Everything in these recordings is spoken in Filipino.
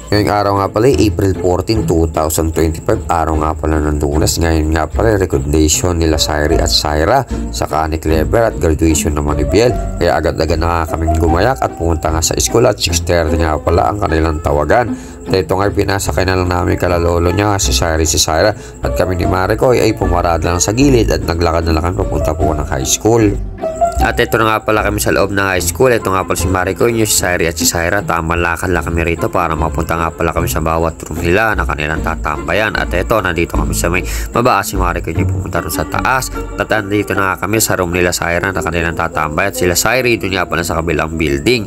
Ngayong araw nga pala, April 14, 2025, araw nga pala ng Lunes. Ngayon nga pala, recognition nila Sairi at Syra, saka ni Clever at graduation naman ni Biel. Kaya agad-agad na nga kaming gumayak at pumunta nga sa school at 6:30 nga pala ang kanilang tawagan. At ito nga pinasakay na lang namin kalalolo niya si Sairi, si Syra, at kami ni Maricoy ay pumarada lang sa gilid at naglakad na lang kami papunta po ng high school. At ito na nga pala kami sa loob ng high school. Ito nga pala si Maricoy, si Sairi at si Syra. Tamang lakad lang kami rito para mapunta nga pala kami sa bawat room nila na kanilang tatambayan. At ito, nandito kami sa may baba. Si Maricoy yung pumunta rin sa taas. At nandito na nga kami sa room nila Syra na kanilang tatambayan. At sila Sairi doon nga pala sa kabilang building.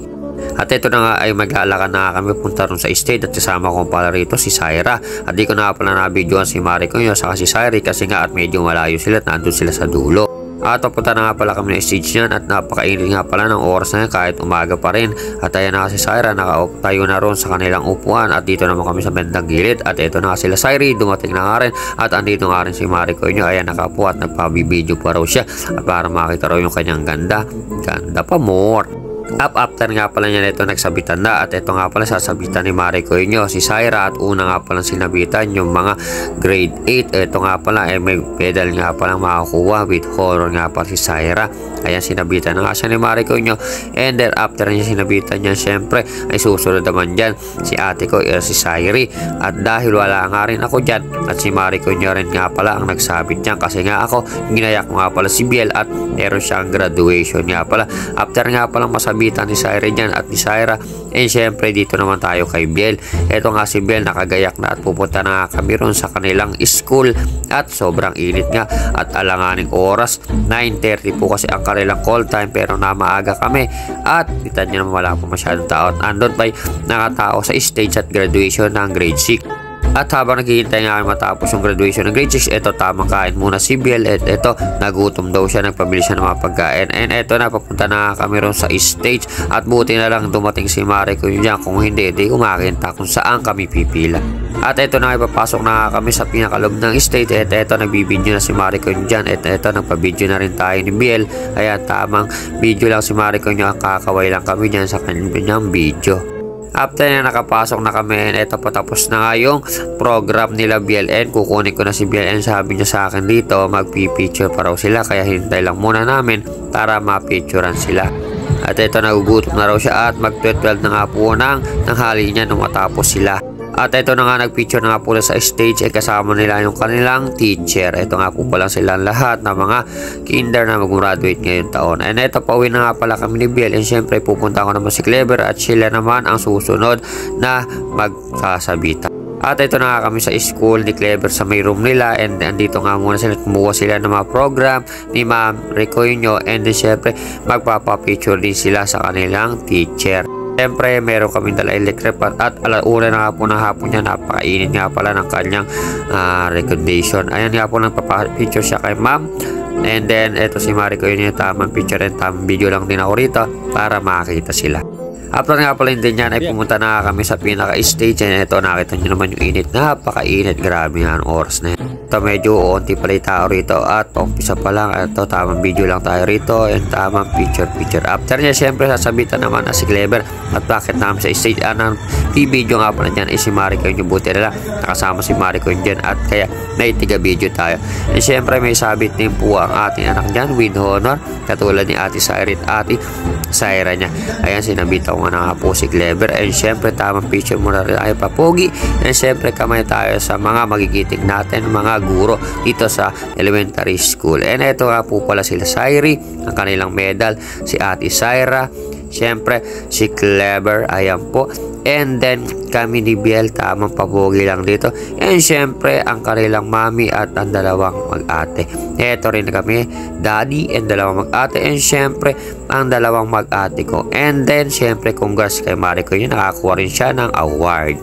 At ito na nga ay maglalakad na kami punta rin sa stage at kasama ko pala rito si Syra. At di ko na pala na-videoan si Maricoy saka si Sairi kasi nga at medyo malayo sila at nandun sila sa dulo. At papunta na nga pala kami ng stage niyan at napakainit nga pala ng oras na yan kahit umaga pa rin. At ayan na si Syra, nakatayo na ron sa kanilang upuan at dito naman kami sa bandang gilid. At ito na sila Sairi, dumating na nga rin at andito nga rin si Maricoy nyo. Ayan nakapo at nagpabibideo pa raw siya at para makita raw yung kanyang ganda. Ganda pa more. After nga pala niya ito nagsabitan na at ito nga pala sasabitan ni Maricoy nyo si Syra at una nga pala sinabitan yung mga grade 8. Ito nga pala ay may pedal nga pala makakuha with horror nga pala si Syra. Ayan sinabitan na nga siya ni Maricoy nyo and then after niya sinabitan niya syempre ay susunod naman dyan si ate ko si Sairi. At dahil wala nga rin ako dyan at si Maricoy nyo rin nga pala ang nagsabit dyan kasi nga ako ginayak nga pala si Biel at meron siyang graduation nga pala. After nga pala masabitan ni Syra dyan at ni Syra and syempre dito naman tayo kay Biel. Ito nga si Biel nakagayak na at pupunta na kami ron sa kanilang school at sobrang init nga at alanganing oras 9:30 po kasi ang kanilang call time pero na maaga kami at kita nyo naman wala po masyadong tao at andon pa nakatao sa stage at graduation ng grade 6. At habang naghihintay nga kami matapos yung graduation ng grade 6, ito tamang kain muna si Biel at ito nagutom daw siya, nagpabili siya ng mga pagkain and ito na papunta na kami ron sa stage at buti na lang dumating si Maricoy dyan, kung hindi di umakinta kung saan kami pipila. At ito na ipapasok na kami sa pinakalob ng stage at ito nagbibideo na si Maricoy dyan at ito nagpabideo na rin tayo ni Biel. Ayan tamang video lang si Maricoy nyo, kakaway lang kami dyan sa kanyang video. After na nakapasok na kami, eto patapos na nga yung program nila BLN. Kukunin ko na si BLN, sabi niya sa akin dito magpipicture pa raw sila kaya hintay lang muna namin para mapicturean sila. At eto nagugutom na raw siya at mag-12 na nga po ng hali niya nung matapos sila. At ito na nga nagpicture na nga po sa stage ay kasama nila yung kanilang teacher. Ito nga po pala silang lahat na mga kinder na mag-graduate ngayong taon. And ito pauwi na nga pala kami ni Biel and syempre pupunta ko naman si Clever at sila naman ang susunod na magsasabitan. At ito na nga kami sa school ni Clever sa may room nila and andito nga muna sila, kumuha sila ng mga program ni Ma'am Ricoy nyo and then syempre magpapapicture din sila sa kanilang teacher. Siyempre, meron kami dala electric pan at alauna na nga po ng hapon niya. Napakainit nga pala ng kanyang recognition. Ayan nga po nagpapicture siya kay ma'am. And then, eto si Maricoy yun yung tamang picture and tamang video lang din ako rito para makakita sila. After nga pala din yan ay pumunta na kami sa pinaka-stage and ito nakita nyo naman yung init. Napakainit, grabe nga ang oras na yan. Ito medyo onti pala yung tao rito at umpisa pa lang. Ito tamang video lang tayo rito and tamang picture. After niya syempre sasabitan naman na si Clever at bakit namin sa stage. Anong video nga pala dyan ay si Maricoy yung buti nila. Nakasama si Maricoy dyan at kaya naitiga video tayo. And syempre may sabit din po ang ating anak dyan with honor katulad ni Ate Sairi at Ate Syra niya. Ayan sinabita ko nga po si Clever and syempre tamang picture muna rin tayo papogi and syempre kamay tayo sa mga magigiting natin mga guro dito sa elementary school. And ito nga po pala sila Sairi, ang kanilang medal, si Ate Syra, syempre si Clever, ayan po. And then kami ni Biel, tamang papogi lang dito. And syempre ang kanilang mami at ang dalawang mag-ate. Ito rin kami, daddy and dalawang mag-ate. And syempre ang dalawang mag-ate ko. And then syempre congrats kay Maricoy, nakakuha rin siya ng award.